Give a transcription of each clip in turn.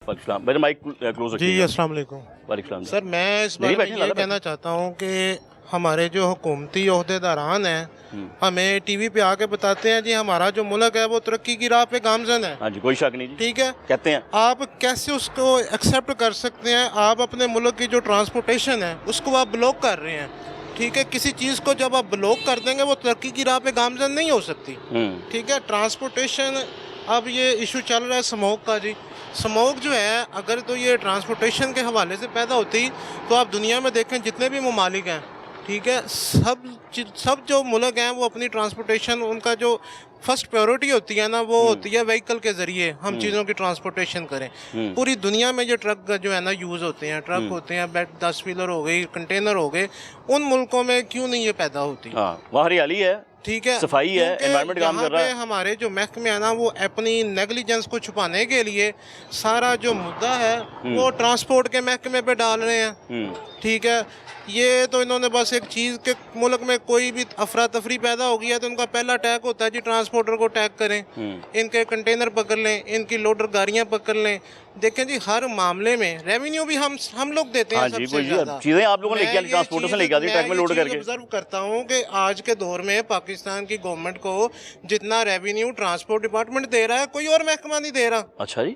वालेकुम मेरे mic close जी अस्सलाम वालेकुम। वालेकुम सर मैं इस बारे में ये कहना चाहता हूँ कि हमारे जो हुकूमती ओहदेदारान हैं हमें टीवी पे आके बताते हैं जी हमारा जो मुल्क है वो तरक्की की राह पे गामजन है। हाँ जी, कोई शक नहीं जी, ठीक है, कहते हैं आप कैसे उसको एक्सेप्ट कर सकते हैं? आप अपने मुल्क की जो ट्रांसपोर्टेशन है उसको आप ब्लॉक कर रहे हैं। ठीक है, किसी चीज़ को जब आप ब्लॉक कर देंगे वो तरक्की की राह पे गामजन नहीं हो सकती। ठीक है, ट्रांसपोर्टेशन अब ये इशू चल रहा है स्मोक का जी। स्मोक जो है अगर तो ये ट्रांसपोर्टेशन के हवाले से पैदा होती तो आप दुनिया में देखें जितने भी ममालिक हैं, ठीक है, सब जो मुल्क हैं वो अपनी ट्रांसपोर्टेशन उनका जो फर्स्ट प्रायोरिटी होती है ना वो होती है व्हीकल के ज़रिए हम चीज़ों की ट्रांसपोर्टेशन करें। पूरी दुनिया में जो ट्रक जो है ना यूज़ होते हैं, ट्रक होते हैं, 10 व्हीलर हो गई, कंटेनर हो गए, उन मुल्कों में क्यों नहीं ये पैदा होती? हाँ, वहाँ हरियाली है, ठीक है, सफाई है, एनवायरनमेंट काम कर रहा है। हमारे जो महकमे है ना वो अपनी नेगलिजेंस को छुपाने के लिए सारा जो मुद्दा है वो ट्रांसपोर्ट के महकमे पे डाल रहे हैं। ठीक है, ये तो इन्होंने बस एक चीज़ के मुल्क में कोई भी अफरा तफरी पैदा हो गया तो उनका पहला टैग होता है जी ट्रांसपोर्टर को टैग करें, इनके कंटेनर पकड़ लें, इनकी लोडर गाड़ियाँ पकड़ लें। देखें जी हर मामले में रेवेन्यू भी हम लोग देते हैं सबसे ज़्यादा। चीज़ें आप लोगों ने लेके आती, ट्रांसपोर्टेशन लेके आती, ट्रक में लोड करके। ऑब्जर्व करता हूँ कि आज के दौर में पाकिस्तान की गवर्नमेंट को जितना रेवेन्यू ट्रांसपोर्ट डिपार्टमेंट दे रहा है कोई और महकमा नहीं दे रहा। अच्छा जी,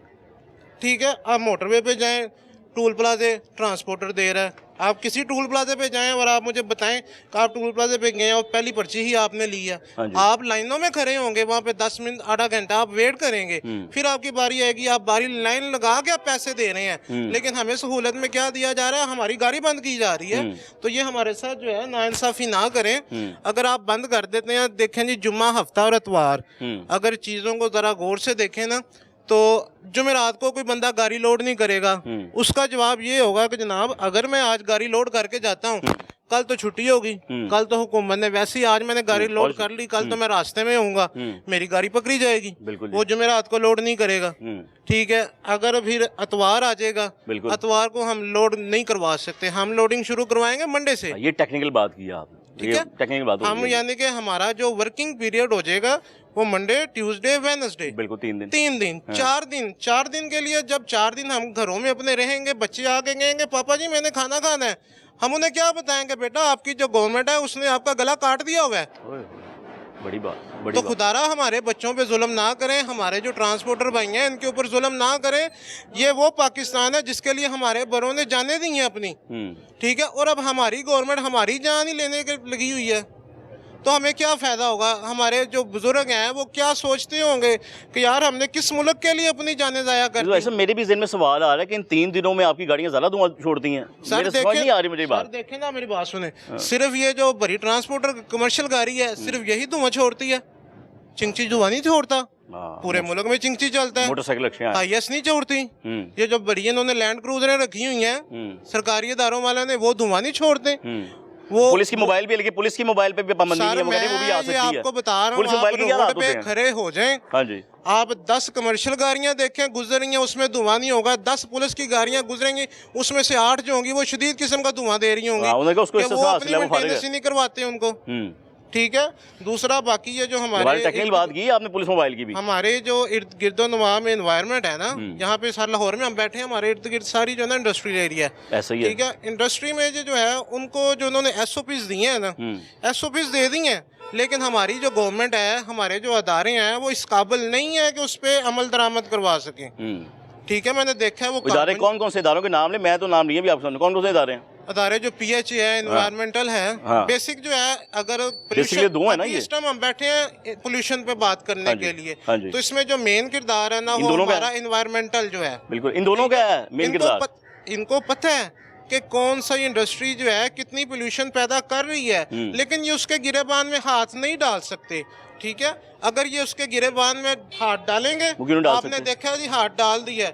ठीक है, आप मोटरवे पे जाएं, टूल प्लाजे ट्रांसपोर्टर दे रहा है। आप किसी टूल प्लाजे पे जाएं और आप मुझे बताएं कि आप टूल प्लाजे पे गए और पहली पर्ची ही आपने ली है, आप लाइनों में खड़े होंगे वहाँ पे 10 मिनट आधा घंटा आप वेट करेंगे, फिर आपकी बारी आएगी, आप बारी लाइन लगा के आप पैसे दे रहे हैं, लेकिन हमें सहूलत में क्या दिया जा रहा है? हमारी गाड़ी बंद की जा रही है। तो ये हमारे साथ जो है नाइंसाफी ना करें। अगर आप बंद कर देते हैं, देखें जी जुम्मा, हफ्ता और इतवार, अगर चीज़ों को ज़रा गौर से देखें ना तो जुमेरात को कोई बंदा गाड़ी लोड नहीं करेगा। उसका जवाब ये होगा कि जनाब अगर मैं आज गाड़ी लोड करके जाता हूँ कल तो छुट्टी होगी, कल तो हुकूमत ने वैसे ही आज मैंने गाड़ी लोड कर ली, कल तो मैं रास्ते में होऊंगा, मेरी गाड़ी पकड़ी जाएगी, वो जुमेरात को लोड नहीं करेगा। ठीक है, अगर फिर अतवार आ जाएगा, अतवार को हम लोड नहीं करवा सकते, हम लोडिंग शुरू करवाएंगे मंडे से। ये टेक्निकल बात की आपने, ठीक है, टेक्निकल बात हम यानी कि हमारा जो वर्किंग पीरियड हो जाएगा वो मंडे, ट्यूसडे, वेडनेसडे, बिल्कुल 3 दिन, 3 दिन, 4 दिन के लिए। जब 4 दिन हम घरों में अपने रहेंगे, बच्चे आके कहेंगे पापा जी मैंने खाना खाना है, हम उन्हें क्या बताएंगे? बेटा आपकी जो गवर्नमेंट है उसने आपका गला काट दिया हुआ है। बड़ी बात, तो खुदारा हमारे बच्चों पे जुल्म ना करें, हमारे जो ट्रांसपोर्टर भाई हैं इनके ऊपर जुल्म ना करें। ये वो पाकिस्तान है जिसके लिए हमारे बड़ों ने जाने दी हैं अपनी। ठीक है, और अब हमारी गवर्नमेंट हमारी जान ही लेने के लगी हुई है, तो हमें क्या फ़ायदा होगा? हमारे जो बुजुर्ग हैं वो क्या सोचते होंगे कि यार हमने किस मुल्क के लिए अपनी जानें ज़ाया कर दी। ऐसे मेरे भी ज़हन में सवाल आ रहा है कि इन 3 दिनों में आपकी गाड़ियाँ ज़्यादा धुआं छोड़ती हैं। सर समझ नहीं आ रही मुझे बात। देखें ना, मेरी बात सुने, सिर्फ ये जो बड़ी ट्रांसपोर्टर कमर्शियल गाड़ी है सिर्फ यही धुआं छोड़ती है, चिंची धुआं नहीं छोड़ता। पूरे मुल्क में चिंची चलता है, मोटरसाइकिल IS नहीं छोड़ती। ये जो बड़ी इन्होंने लैंड क्रूजरें रखी हुई हैं सरकारी इदारों वाले ने, वो धुआं नहीं छोड़ते। वो पुलिस की मोबाइल भी, लेकिन पुलिस की मोबाइल पे भी पाबंदी है, वो भी आ सकती है। आपको बता रहा हूँ, पुलिस मोबाइल की क्या रोड पे खड़े हो जाएं, हाँ जी, आप 10 कमर्शियल गाड़ियां देखें गुजर रही हैं उसमें धुआं नहीं होगा, 10 पुलिस की गाड़ियां गुजरेंगी उसमें से 8 जो होंगी वो शदीद किस्म का धुआं दे रही होंगी, वो अपनी मेंटेनेंस नहीं करवाते उनको। ठीक है, दूसरा बाकी ये जो हमारे टेक्निकल बात की आपने पुलिस मोबाइल की भी, हमारे जो इर्द गिर्दो नवा में एनवायरनमेंट है ना, यहाँ पे सारे लाहौर में हम बैठे हैं, हमारे इर्द गिर्द सारी जो है ना इंडस्ट्रियल एरिया है, ऐसा ही है। ठीक है, इंडस्ट्री में जो है उनको जो उन्होंने SOPs दिए हैं ना, SOPs दे दी हैं, लेकिन हमारी जो गवर्नमेंट है, हमारे जो अदारे हैं वो इस काबिल नहीं है कि उस पर अमल दरामद करवा सकें। ठीक है, मैंने देखा है वो इदारे कौन कौन से इदारों के नाम ले, मैं तो नाम नहीं है भी आपको, कौन कौन से इदारे हैं? अदारे जो PHA है, एनवायरमेंटल है, बेसिक जो है, अगर सिस्टम हम बैठे हैं पोल्यूशन पे बात करने के लिए, तो इसमें जो मेन किरदार है ना वो हमारा एनवायरमेंटल जो है, बिल्कुल इन दोनों का है मेन किरदार। इनको पता है कि कौन सा इंडस्ट्री जो है कितनी पोल्यूशन पैदा कर रही है, लेकिन ये उसके गिरेबान में हाथ नहीं डाल सकते। ठीक है, अगर ये उसके गिरेबान में हाथ डालेंगे, आपने देखा जी हाथ डाल दिया,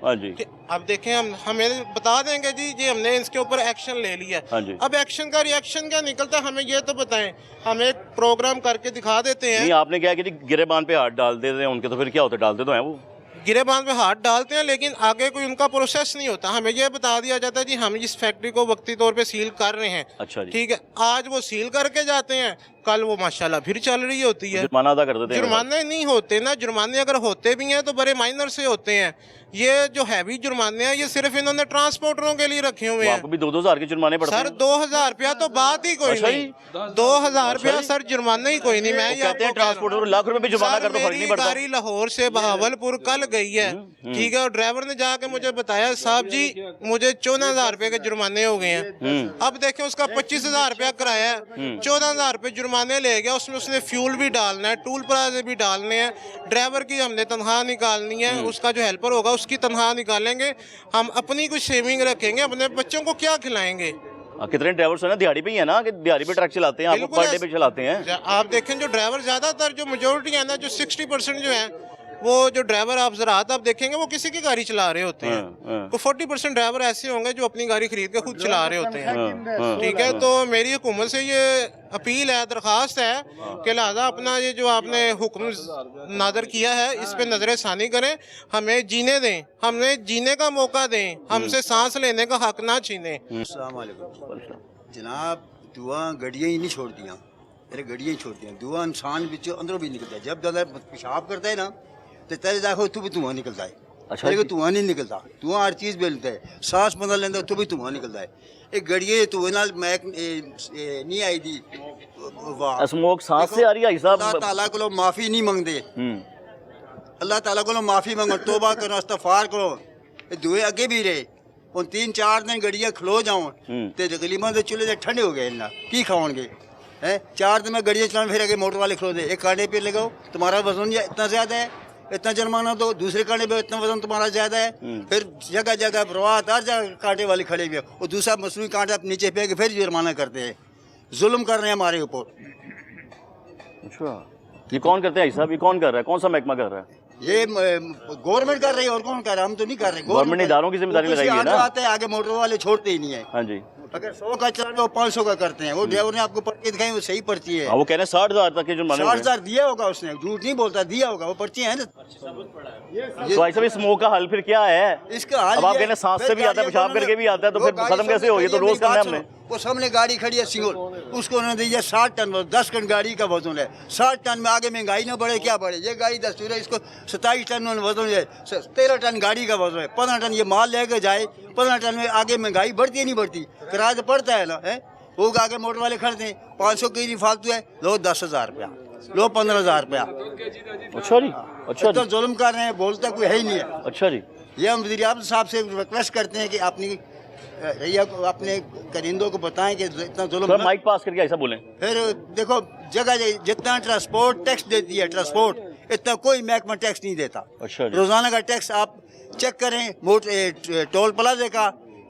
अब देखें हमें बता देंगे जी हमने इसके ऊपर एक्शन ले लिया। अब एक्शन का रिएक्शन क्या निकलता हमें ये तो बताएं, हम एक प्रोग्राम करके दिखा देते हैं। नहीं, आपने क्या कि गिरेबान पे हाथ डाल देते हैं उनके, तो फिर क्या होता है? डालते तो हैं वो गिरेबान पे हाथ डालते हैं, लेकिन आगे कोई उनका प्रोसेस नहीं होता। हमें यह बता दिया जाता है जी हम इस फैक्ट्री को वक्ती तौर पे सील कर रहे हैं। अच्छा जी, ठीक है, आज वो सील करके जाते हैं, कल वो माशाल्लाह फिर चल रही होती है। जुर्माना अदा कर देते हैं। जुर्माने नहीं होते ना, जुर्माने अगर होते भी हैं तो बड़े माइनर से होते हैं। ये जो हैवी जुर्माने हैं ये सिर्फ इन्होंने ट्रांसपोर्टरों के लिए रखे हुए हैं। आपको भी 2-2 हज़ार के जुर्माने पड़ते हैं। सर 2000 रुपया तो बात ही कोई नहीं, 2000 रुपया सर जुर्माना ही कोई नहीं। मैं ये कहते हैं ट्रांसपोर्टर लाख रुपए भी जुर्माना कर तो फर्क नहीं पड़ता। गाड़ी लाहौर से बहावलपुर कल गई है, ठीक है, और ड्राइवर ने जाके मुझे बताया साहब जी मुझे 14,000 रुपए के जुर्माने हो गए हैं। अब देखें उसका 25,000 रुपया किराया है, 14,000 रुपए जुर्माने ले गया, उसमें उसने फ्यूल भी डालना है, टूल प्लाजे भी डालने हैं, ड्राइवर की हमने तनख्वाह निकालनी है, उसका जो हेल्पर होगा उसकी तनख्वाह निकालेंगे, हम अपनी कुछ सेविंग रखेंगे, अपने बच्चों को क्या खिलाएंगे। कितने ड्राइवर्स हैं ना दिहाड़ी पे ही है ना, कि दिहाड़ी पे ट्रक चलाते हैं, आपको पर डे पे चलाते हैं। आप देखें जो ड्राइवर ज्यादातर जो मेजोरिटी है ना, जो 60% जो है वो जो ड्राइवर आप ज़रात आप देखेंगे वो किसी की गाड़ी चला रहे होते हैं। तो 40% ड्राइवर ऐसे होंगे जो अपनी गाड़ी खरीद के खुद चला रहे होते हैं, ठीक है। तो मेरी हुकूमत से ये अपील है, दरख्वास्त है कि लिहाजा अपना ये जो आपने हुक्म नादर किया है इस पे नजर सानी करें, हमें जीने दें, हमें जीने का मौका दें, हमसे सांस लेने का हक ना छीनें। अस्सलाम वालेकुम जनाब, दुआ गड्डियाँ ही नहीं छोड़ती, अरे गड्डियाँ ही छोड़ती हैं, दुआ इंसान बिचों अंदरों भी निकलता है। जब ज़्यादा पेशाब करता है ना तो तेरे देखो तू भी धुआं निकलता है। अच्छा, तेरे को धुआं नहीं निकलता, धुआं हर चीज़ बेलता है, सांस बंदा लेंदा तो भी धुआं निकलता है। एक गड्डियाँ धुएं नाल मैक नहीं आई दी, स्मोक सांस से आ रही है साहब। अल्लाह ताला को माफ़ी नहीं मंगते, अल्लाह ताला को माफ़ी मंगो, तौबा करो, इस्तगफार करो। धुएं अगे भी रहे और 3-4 दिन गड्डियाँ खलो जाओ तो तकरीबन तो चूल्हे ठंडे हो गए, इन्ना की खाओगे हैं। 4 दिन में गड्डियाँ चलाने फिर आगे मोटर वाले खलो दे, एक कांटे पे लगाओ तुम्हारा वजन इतना ज़्यादा है, इतना जुर्माना दो, दूसरे कांटे पे इतना वजन तुम्हारा ज़्यादा है, फिर जगह जगह प्रवाह हर जगह कांटे वाले खड़े हुए और दूसरा मसनूई कांटा नीचे फेंक के फिर जुर्माना करते हैं, जुल्म कर रहे हैं हमारे ऊपर। अच्छा, ये कौन करते हैं साहब, ये कौन कर रहा है, कौन सा महकमा कर रहा है? ये गवर्नमेंट कर रही है और कौन कर रहा है, हम तो नहीं कर रहे। गवर्नमेंट ने इदारों की जिम्मेदारी लगाई है ना। आते हैं आगे मोटर वाले छोड़ते ही नहीं है। हाँ जी, अगर 100 का चलान वो 500 का करते हैं। वो ड्राइवर ने आपको पर्ची दिखाई, वो सही पर्ची है। वो कह रहे हैं 60,000 तक के जुर्माने। 60,000 दिया होगा उसने, झूठ नहीं बोलता, दिया होगा, वो पर्ची है ना। तो भाई साहब इस स्मोक का हल फिर क्या है? इसका हल अब आप कहने सांस से भी आता है, पेशाब करके भी आता है, तो फिर खत्म कैसे हो? ये तो रोज करना है हमने। वो सामने गाड़ी खड़ी है सिंगल, उसको उन्होंने दिया 60 टन, 10 टन गाड़ी का वजन है। 60 टन में आगे महंगाई ना बढ़े क्या बढ़े, ये गाड़ी दस्तूर है, इसको 27 टन वजन है, 13 टन गाड़ी का वजन है, 15 टन ये माल लेके जाए, 15 टन में आगे महंगाई बढ़ती है नहीं बढ़ती, किराया तो पड़ता है ना, है। वो आगे मोटर वाले खड़ते हैं, 500 की फालतू है, लो 10,000 रुपया, लो 15,000 रुपया। अच्छा जी, अच्छा तो जुल्म कर रहे हैं, बोलता कोई है ही नहीं है। अच्छा जी, ये हम वज़ीर आज़म साहब से रिक्वेस्ट करते हैं कि अपनी रैया को, अपने करिंदों को बताएं कि इतना जुल्म तो माइक पास करके ऐसा बोलें। फिर देखो जगह जितना ट्रांसपोर्ट टैक्स देती है ट्रांसपोर्ट, इतना कोई महकमा टैक्स नहीं देता। अच्छा जी, रोजाना का टैक्स आप चेक करें, मोटर टोल प्लाजे का,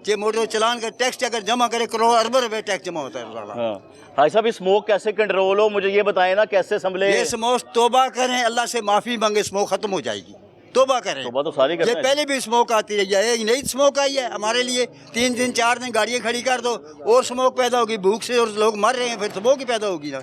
ये मोटर चलान का टैक्स अगर जमा करे, करोड़ अरबों रुपए टैक्स जमा होता है रोजाना। हाँ भाई साहब, स्मोक कैसे कंट्रोल हो, मुझे ये बताएं ना, कैसे संभले? ये स्मोक तौबा करें, अल्लाह से माफी मांगे, स्मोक खत्म हो जाएगी। तौबा करें, तौबा तो सारे करते ये हैं। पहले भी स्मोक आती रही है, ये नई स्मोक आई है हमारे लिए। 3 दिन 4 दिन गाड़ियाँ खड़ी कर दो और स्मोक पैदा होगी, भूख से और लोग मर रहे हैं, फिर स्मोक ही पैदा होगी ना।